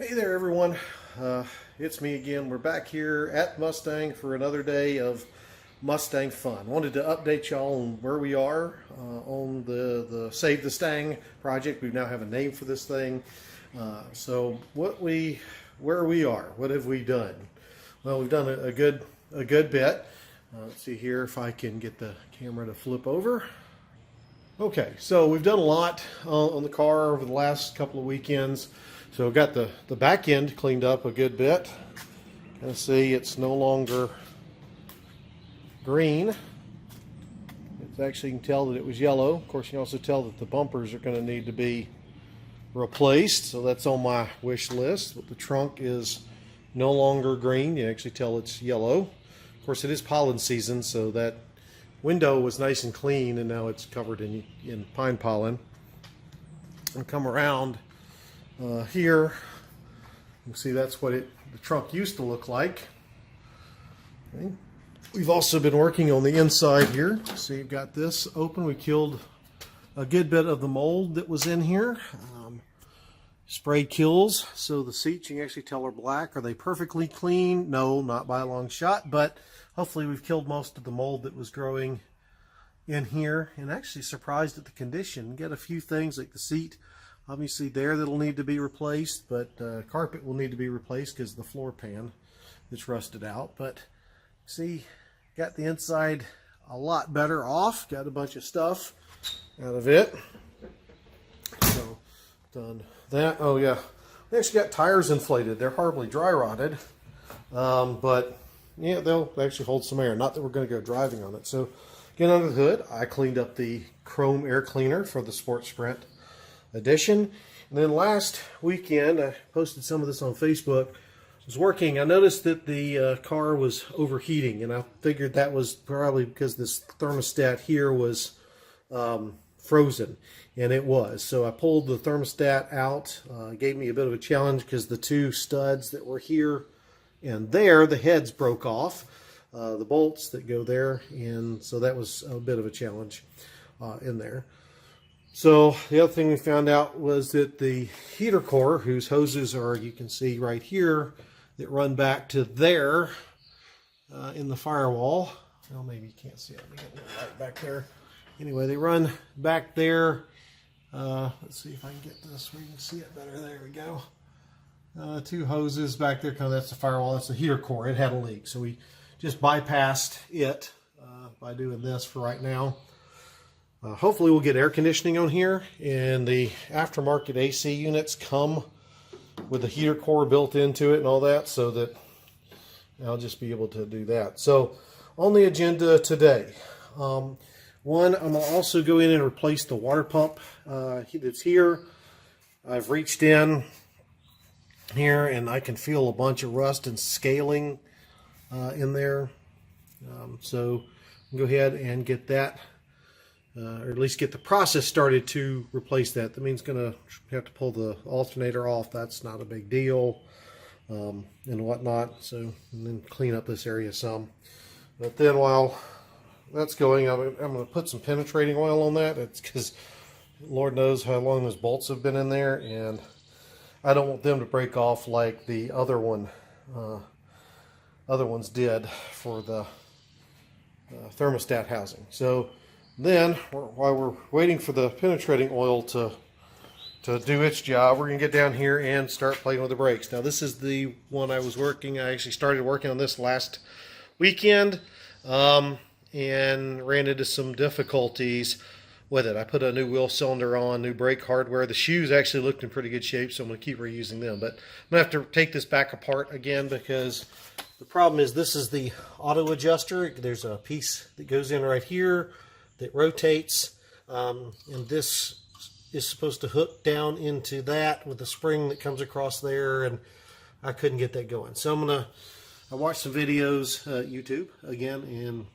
Hey there everyone, it's me again. We're back here at Mustang for another day of Mustang fun. Wanted to update y'all on where we are on the Save the Stang project. We now have a name for this thing. So where we are, what have we done? Well, we've done a good bit. Let's see here if I can get the camera to flip over. Okay, so we've done a lot on the car over the last couple of weekends. So I've got the back end cleaned up a good bit. Kind of see it's no longer green. It's actually, you can tell that it was yellow. Of course, you can also tell that the bumpers are going to need to be replaced. So that's on my wish list. But the trunk is no longer green. You actually tell it's yellow. Of course, it is pollen season, so that window was nice and clean, and now it's covered in pine pollen. And come around here, you can see that's what the trunk used to look like. Okay. We've also been working on the inside here. So you've got this open. We killed a good bit of the mold that was in here. Spray kills, so the seats you can actually tell are black. Are they perfectly clean? No, not by a long shot, but hopefully we've killed most of the mold that was growing in here, and actually surprised at the condition. Get a few things like the seat obviously there that'll need to be replaced, but carpet will need to be replaced because the floor pan is rusted out. But see, got the inside a lot better off. Got a bunch of stuff out of it. So done that. Oh yeah, we actually got tires inflated. They're horribly dry rotted, but yeah, they'll actually hold some air. Not that we're going to go driving on it. So get under the hood. I cleaned up the chrome air cleaner for the Sport Sprint edition. And then last weekend, I posted some of this on Facebook. I was working. I noticed that the car was overheating, and I figured that was probably because this thermostat here was frozen, and it was. So I pulled the thermostat out. It gave me a bit of a challenge because the two studs that were here and there, the heads broke off, the bolts that go there, and so that was a bit of a challenge in there. So the other thing we found out was that the heater core, whose hoses are, you can see right here, that run back to there in the firewall. Well, maybe you can't see it. Let me get it right back there. Anyway, they run back there. Let's see if I can get this where you can see it better. There we go. Two hoses back there. That's the firewall. That's the heater core. It had a leak, so we just bypassed it by doing this for right now. Hopefully we'll get air conditioning on here, and the aftermarket AC units come with the heater core built into it and all that, so that I'll just be able to do that. So on the agenda today, one, I'm going to also go in and replace the water pump that's here. I've reached in here and I can feel a bunch of rust and scaling in there. So go ahead and get that, or at least get the process started to replace that. That means going to have to pull the alternator off. That's not a big deal, and whatnot. So, and then clean up this area some. But then while that's going, I'm going to put some penetrating oil on that. It's because Lord knows how long those bolts have been in there, and I don't want them to break off like the other ones did for the thermostat housing. So then, while we're waiting for the penetrating oil to do its job, we're going to get down here and start playing with the brakes. Now, this is the one I was working. I actually started working on this last weekend and ran into some difficulties with it. I put a new wheel cylinder on, new brake hardware. The shoes actually looked in pretty good shape, so I'm going to keep reusing them. But I'm going to have to take this back apart again, because the problem is this is the auto adjuster. There's a piece that goes in right here that rotates, and this is supposed to hook down into that with a spring that comes across there, and I couldn't get that going. So I watched some videos, YouTube again, and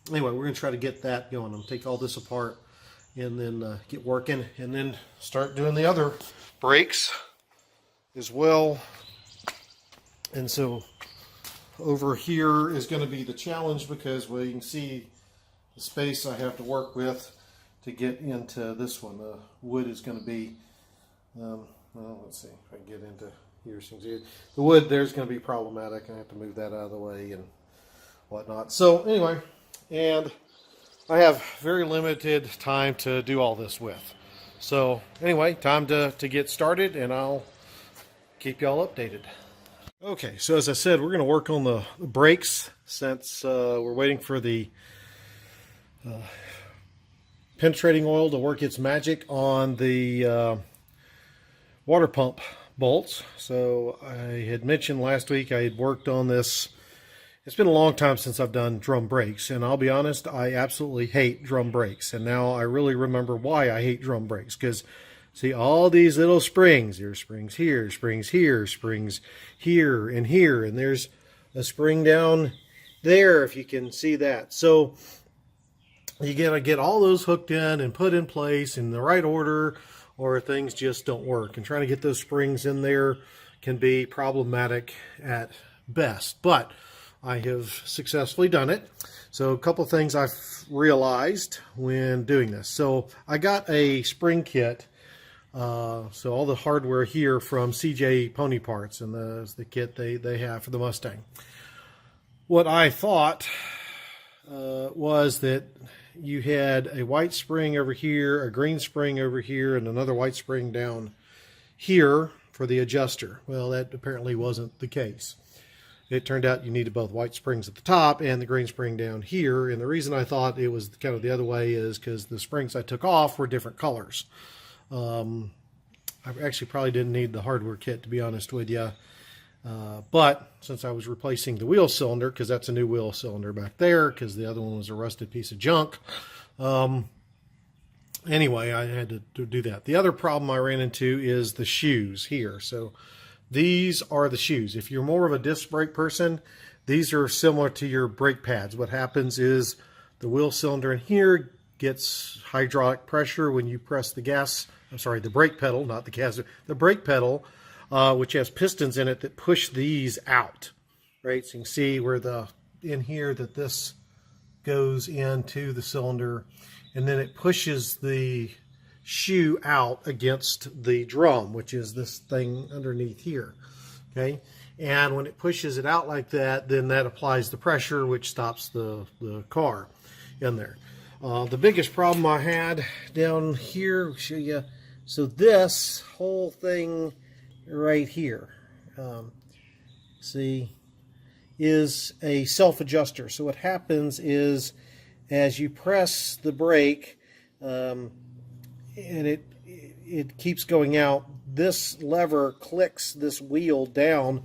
anyway, we're going to try to get that going. I'm going to take all this apart and then get working, and then start doing the other brakes as well. And so over here is going to be the challenge, because, well, you can see the space I have to work with to get into this one. The wood is going to be, well, let's see if I can get into here's things here. The wood there's going to be problematic. I have to move that out of the way and whatnot. So anyway, and I have very limited time to do all this with. So anyway, time to get started, and I'll keep y'all updated. Okay, so as I said, we're going to work on the brakes since we're waiting for the penetrating oil to work its magic on the water pump bolts. So I had mentioned last week I had worked on this. It's been a long time since I've done drum brakes, and I'll be honest, I absolutely hate drum brakes. And now I really remember why I hate drum brakes, because see all these little springs. There's springs here, springs here, springs here, and there's a spring down there, if you can see that. So you gotta get all those hooked in and put in place in the right order, or things just don't work. And trying to get those springs in there can be problematic at best. But I have successfully done it. So a couple of things I've realized when doing this. So I got a spring kit. So all the hardware here from CJ Pony Parts, and the kit they have for the Mustang. What I thought was that you had a white spring over here, a green spring over here, and another white spring down here for the adjuster. Well, that apparently wasn't the case. It turned out you needed both white springs at the top and the green spring down here. And the reason I thought it was kind of the other way is because the springs I took off were different colors. I actually probably didn't need the hardware kit, to be honest with you. But since I was replacing the wheel cylinder, because that's a new wheel cylinder back there, because the other one was a rusted piece of junk. Anyway, I had to do that. The other problem I ran into is the shoes here. So these are the shoes. If you're more of a disc brake person, these are similar to your brake pads. What happens is the wheel cylinder in here gets hydraulic pressure when you press the gas. I'm sorry, the brake pedal, not the gas. The brake pedal, which has pistons in it that push these out, right? So you can see where in here that this goes into the cylinder, and then it pushes the shoe out against the drum, which is this thing underneath here, okay? And when it pushes it out like that, then that applies the pressure, which stops the car in there. The biggest problem I had down here, I'll show you. So this whole thing right here, see, is a self-adjuster. So what happens is as you press the brake, and it keeps going out, this lever clicks this wheel down,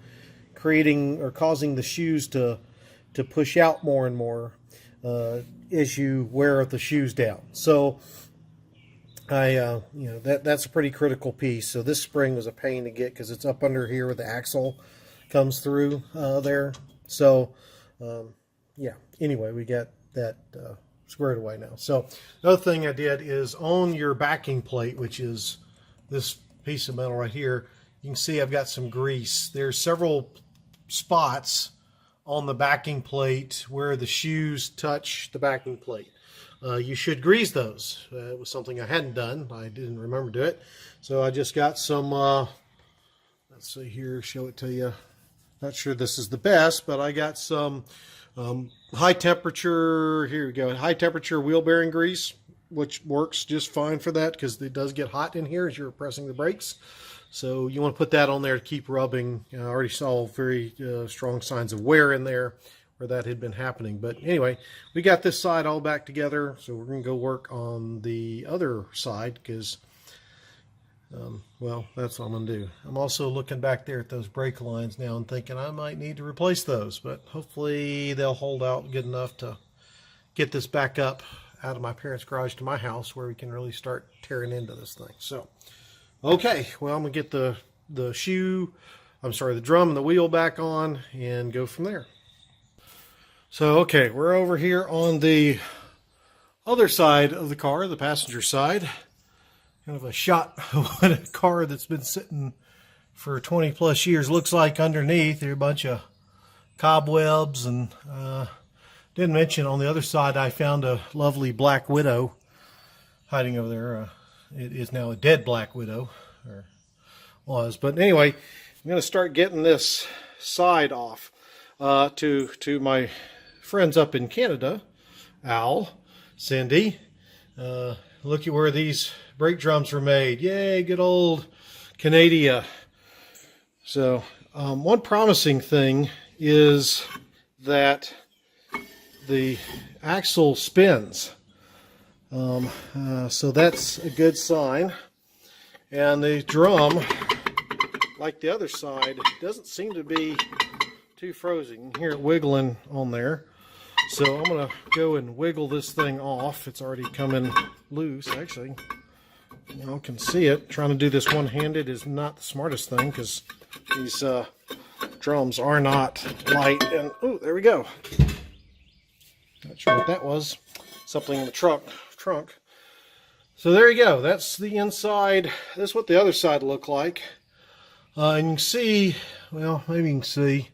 creating or causing the shoes to push out more and more as you wear the shoes down. So that's a pretty critical piece. So this spring was a pain to get because it's up under here where the axle comes through there. So yeah, anyway, we got that squared away now. So another thing I did is on your backing plate, which is this piece of metal right here, you can see I've got some grease. There's several spots on the backing plate where the shoes touch the backing plate. You should grease those. It was something I hadn't done. I didn't remember to do it. So I just got some, let's see here, show it to you. Not sure this is the best, but I got some high temperature, here we go, high temperature wheel bearing grease, which works just fine for that because it does get hot in here as you're pressing the brakes. So you want to put that on there to keep rubbing. I already saw very strong signs of wear in there where that had been happening. But anyway, we got this side all back together, so we're going to go work on the other side because, well, that's what I'm going to do. I'm also looking back there at those brake lines now and thinking I might need to replace those, but hopefully they'll hold out good enough to get this back up out of my parents' garage to my house where we can really start tearing into this thing. So, okay, well, I'm going to get the drum and the wheel back on and go from there. So, okay, we're over here on the other side of the car, the passenger side. Kind of a shot of what a car that's been sitting for 20 plus years looks like underneath. There are a bunch of cobwebs, and didn't mention on the other side I found a lovely black widow hiding over there. It is now a dead black widow, or was. But anyway, I'm going to start getting this side off. To my friends up in Canada, Al, Cindy, look at where these brake drums were made. Yay, good old Canada. So one promising thing is that the axle spins. So that's a good sign. And the drum, like the other side, doesn't seem to be too frozen. You can hear it wiggling on there. So I'm going to go and wiggle this thing off. It's already coming loose, actually. You know, can see it. Trying to do this one-handed is not the smartest thing because these drums are not light. And oh, there we go. Not sure what that was. Something in the trunk. So there you go. That's the inside. This is what the other side looked like. And you can see, well, maybe you can see,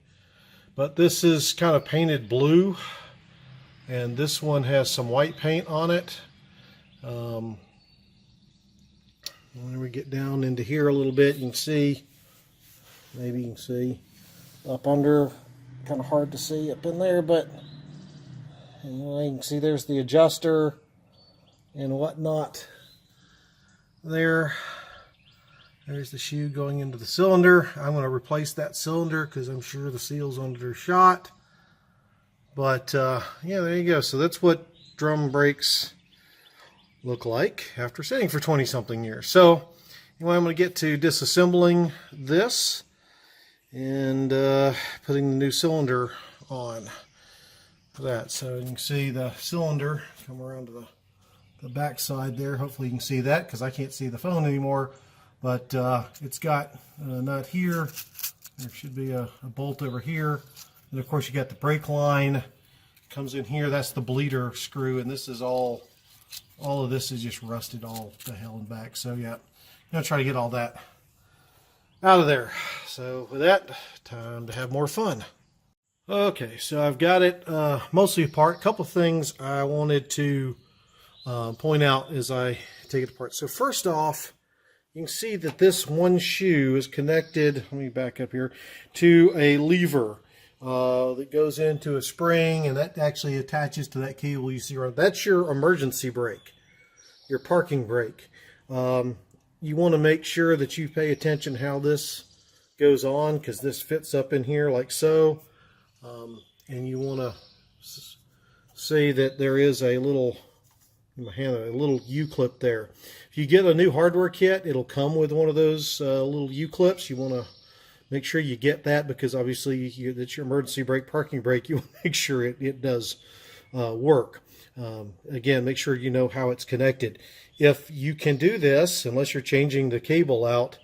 but this is kind of painted blue. And this one has some white paint on it. When we get down into here a little bit, you can see, maybe you can see up under, kind of hard to see up in there, but anyway, you can see there's the adjuster and whatnot there. There's the shoe going into the cylinder. I'm going to replace that cylinder because I'm sure the seal's under shot. But yeah, there you go. So that's what drum brakes look like after sitting for 20-something years. So anyway, I'm going to get to disassembling this and putting the new cylinder on for that. So you can see the cylinder come around to the back side there. Hopefully you can see that because I can't see the phone anymore. But it's got a nut here. There should be a bolt over here. And of course you got the brake line comes in here. That's the bleeder screw, and this is all of this is just rusted all the hell and back. So yeah, I'm gonna try to get all that out of there. So with that, time to have more fun. Okay, so I've got it mostly apart. A couple things I wanted to point out as I take it apart. So first off, you can see that this one shoe is connected, let me back up here, to a lever that goes into a spring, and that actually attaches to that cable you see around. That's your emergency brake, your parking brake. You want to make sure that you pay attention how this goes on, because this fits up in here like so. And you want to see that there is a little, in my hand, a little U-clip there. If you get a new hardware kit, it'll come with one of those little U-clips. You want to make sure you get that, because obviously that's your emergency brake, parking brake. You want to make sure it does work. Again, make sure you know how it's connected. If you can do this, unless you're changing the cable out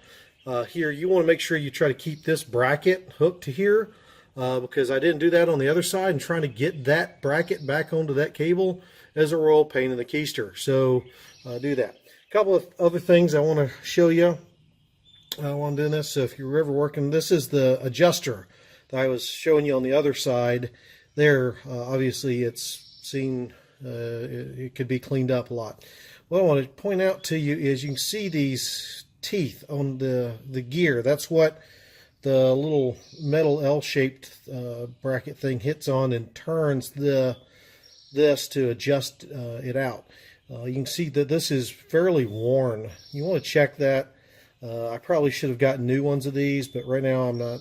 here, you want to make sure you try to keep this bracket hooked to here, because I didn't do that on the other side, and trying to get that bracket back onto that cable is a royal pain in the keister. So do that. A couple of other things I want to show you while I'm doing this. So if you're ever working, this is the adjuster that I was showing you on the other side there. Obviously it's seen, it could be cleaned up a lot. What I want to point out to you is you can see these teeth on the gear. That's what the little metal L-shaped bracket thing hits on and turns this to adjust it out. You can see that this is fairly worn. You want to check that. I probably should have gotten new ones of these, but right now I'm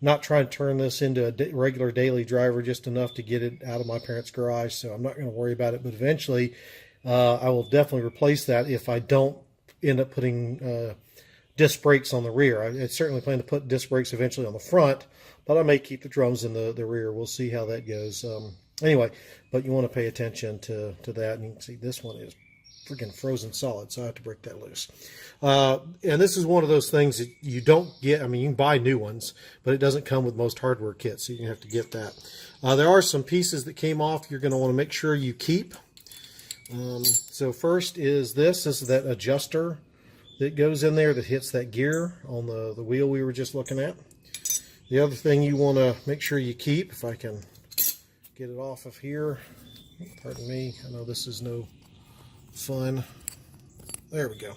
not trying to turn this into a regular daily driver, just enough to get it out of my parents' garage, so I'm not going to worry about it. But eventually I will definitely replace that if I don't end up putting disc brakes on the rear. I certainly plan to put disc brakes eventually on the front, but I may keep the drums in the rear. We'll see how that goes. Anyway, but you want to pay attention to that. And you can see this one is freaking frozen solid, so I have to break that loose. And this is one of those things that you don't get. I mean, you can buy new ones, but it doesn't come with most hardware kits, so you have to get that. There are some pieces that came off you're going to want to make sure you keep. So first is this. This is that adjuster that goes in there that hits that gear on the wheel we were just looking at. The other thing you want to make sure you keep, if I can get it off of here, pardon me, I know this is no fun. There we go.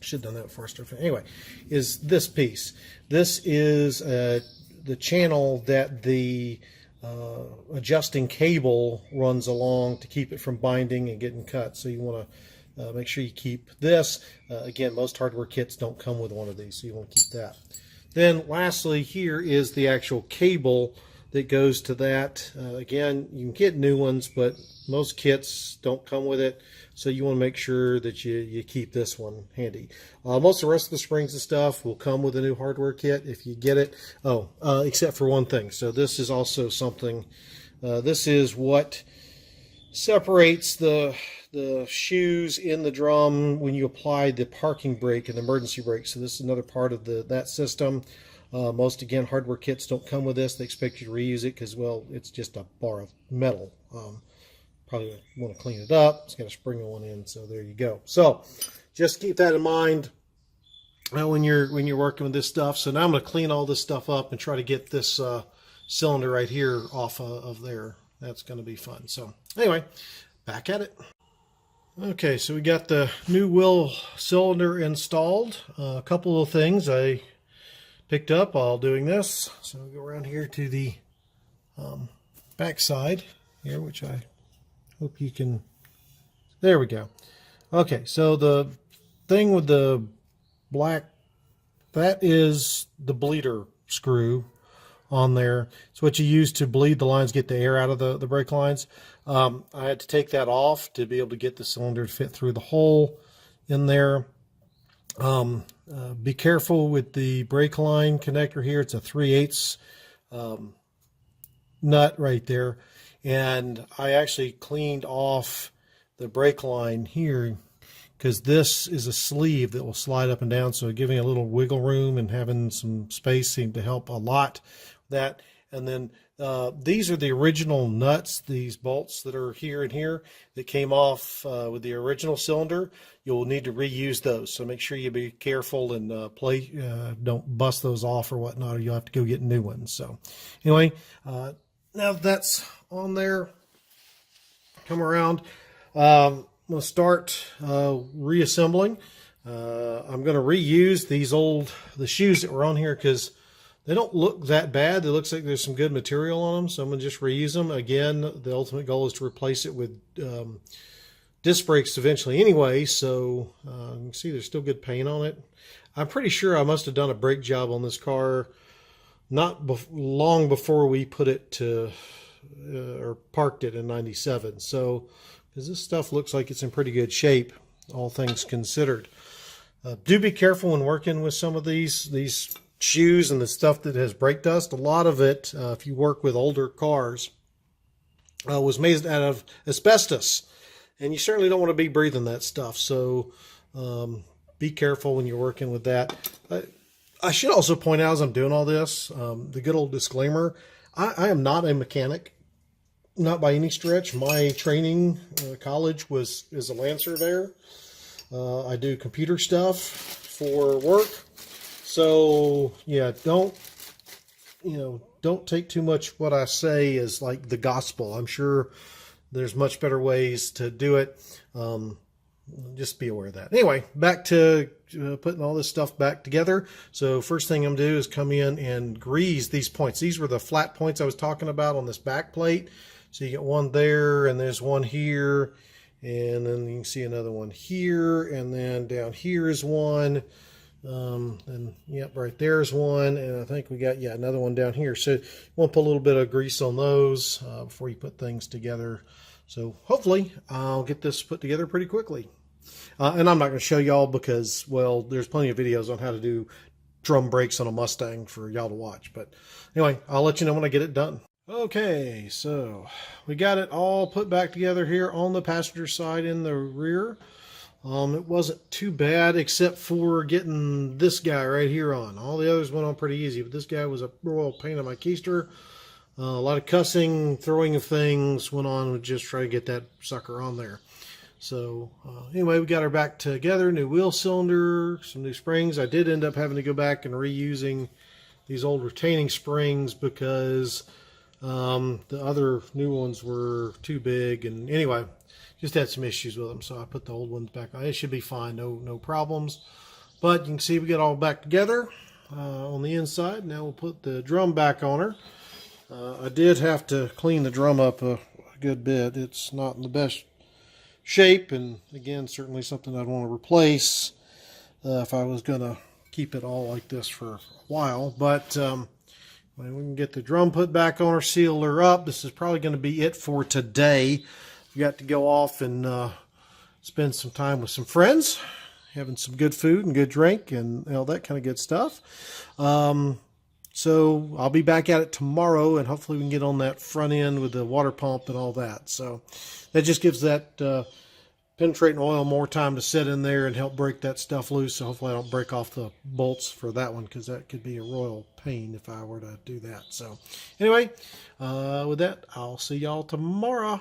should have done that before I started. Anyway, is this piece. This is the channel that the adjusting cable runs along to keep it from binding and getting cut. So you want to make sure you keep this. Again, most hardware kits don't come with one of these, so you want to keep that. Then lastly, here is the actual cable that goes to that. Again, you can get new ones, but most kits don't come with it, so you want to make sure that you keep this one handy. Most of the rest of the springs and stuff will come with a new hardware kit if you get it. Except for one thing. So this is also something, this is what separates the shoes in the drum when you apply the parking brake and the emergency brake. So this is another part of that system. Most, again, hardware kits don't come with this. They expect you to reuse it because, well, it's just a bar of metal. Probably want to clean it up. It's got a spring one in, so there you go. So just keep that in mind when you're working with this stuff. So now I'm going to clean all this stuff up and try to get this cylinder right here off of there. That's going to be fun. So anyway, back at it. Okay, so we got the new wheel cylinder installed. A couple of things I picked up while doing this. So we'll go around here to the back side here, which I hope you can, there we go. Okay, so the thing with the black, that is the bleeder screw on there. It's what you use to bleed the lines, get the air out of the brake lines. I had to take that off to be able to get the cylinder to fit through the hole in there. Be careful with the brake line connector here. It's a 3/8 nut right there. And I actually cleaned off the brake line here because this is a sleeve that will slide up and down. So giving a little wiggle room and having some space seemed to help a lot with that. And then these are the original nuts, these bolts that are here and here that came off with the original cylinder. You'll need to reuse those. So make sure you be careful and don't bust those off or whatnot, or you'll have to go get new ones. So anyway, now that's on there, come around. I'm going to start reassembling. I'm going to reuse the shoes that were on here because they don't look that bad. It looks like there's some good material on them, so I'm going to just reuse them. Again, the ultimate goal is to replace it with disc brakes eventually anyway, so you can see there's still good paint on it. I'm pretty sure I must have done a brake job on this car not long before we put it to, or parked it in 97. So, because this stuff looks like it's in pretty good shape, all things considered. Do be careful when working with some of these shoes and the stuff that has brake dust. A lot of it, if you work with older cars, was made out of asbestos, and you certainly don't want to be breathing that stuff. So be careful when you're working with that. I should also point out as I'm doing all this, the good old disclaimer, I am not a mechanic, not by any stretch. My training, college, is a land surveyor. I do computer stuff for work. So yeah, don't take too much what I say as like the gospel. I'm sure there's much better ways to do it. Just be aware of that. Anyway, back to putting all this stuff back together. So first thing I'm going to do is come in and grease these points. These were the flat points I was talking about on this back plate. So you get one there, and there's one here, and then you can see another one here, and then down here is one. And yep, right there's one, and I think we got another one down here. So you want to put a little bit of grease on those before you put things together. So hopefully I'll get this put together pretty quickly. And I'm not going to show y'all because, well, there's plenty of videos on how to do drum brakes on a Mustang for y'all to watch. But anyway, I'll let you know when I get it done. Okay, so we got it all put back together here on the passenger side in the rear. It wasn't too bad except for getting this guy right here on. All the others went on pretty easy, but this guy was a royal pain in my keister. A lot of cussing, throwing of things went on with just try to get that sucker on there. So anyway, we got her back together, new wheel cylinder, some new springs. I did end up having to go back and reusing these old retaining springs because the other new ones were too big. And anyway, just had some issues with them, so I put the old ones back on. It should be fine, no problems. But you can see we get all back together on the inside. Now we'll put the drum back on her. I did have to clean the drum up a good bit. It's not in the best shape, and again, certainly something I'd want to replace if I was going to keep it all like this for a while. But when we can get the drum put back on her, seal her up, this is probably going to be it for today. We got to go off and spend some time with some friends, having some good food and good drink and all that kind of good stuff. So I'll be back at it tomorrow, and hopefully we can get on that front end with the water pump and all that. So that just gives that penetrating oil more time to sit in there and help break that stuff loose. So hopefully I don't break off the bolts for that one, because that could be a royal pain if I were to do that. So anyway, with that, I'll see y'all tomorrow.